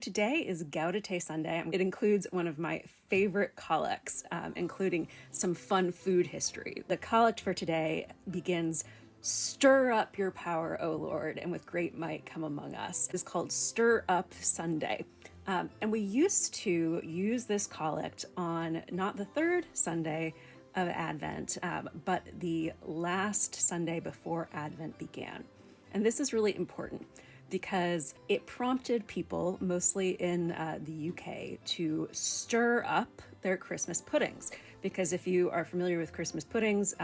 Today is Gaudete Sunday. It includes one of my favorite collects, including some fun food history. The collect for today begins, "Stir up your power, O Lord, and with great might come among us." It's called Stir Up Sunday. And we used to use this collect on not the third Sunday of Advent, but the last Sunday before Advent began. And this is really important because it prompted people, mostly in the UK, to stir up their Christmas puddings. Because if you are familiar with Christmas puddings,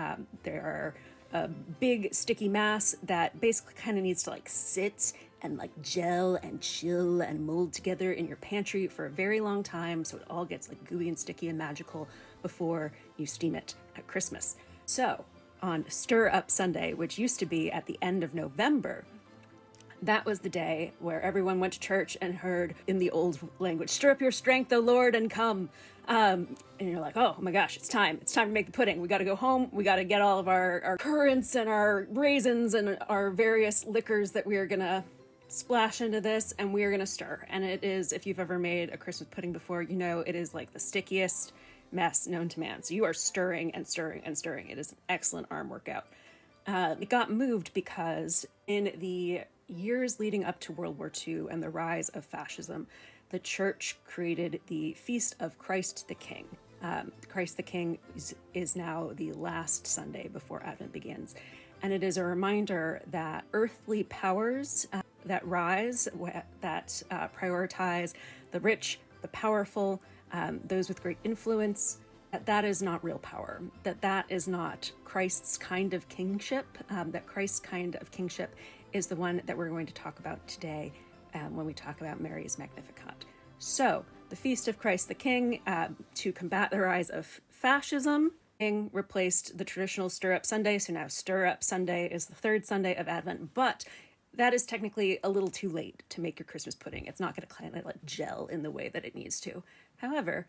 there are a big sticky mass that basically kind of needs to sit and gel and chill and mold together in your pantry for a very long time, so it all gets gooey and sticky and magical before you steam it at Christmas. So on Stir Up Sunday, which used to be at the end of November, that was the day where everyone went to church and heard, in the old language, "Stir up your strength, O Lord, and come." And you're like, oh my gosh, it's time to make the pudding. We got to go home. We got to get all of our currants and our raisins and our various liquors that we are going to splash into this, and we are going to stir. And it is, if you've ever made a Christmas pudding before, you know it is the stickiest mess known to man. So you are stirring and stirring and stirring. It is an excellent arm workout. It got moved because in the years leading up to World War II and the rise of fascism, the church created the Feast of Christ the King. Christ the King is now the last Sunday before Advent begins. And it is a reminder that earthly powers that rise, that prioritize the rich, the powerful, those with great influence, that is not real power, that is not Christ's kind of kingship, that Christ's kind of kingship is the one that we're going to talk about today when we talk about Mary's Magnificat. So, the Feast of Christ the King, to combat the rise of fascism, replaced the traditional Stir Up Sunday, so now Stir Up Sunday is the third Sunday of Advent, but that is technically a little too late to make your Christmas pudding. It's not going to kind of gel in the way that it needs to. However,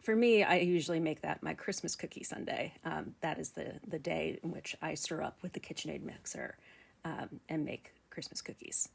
for me, I usually make that my Christmas cookie Sunday. That is the day in which I stir up with the KitchenAid mixer and make Christmas cookies.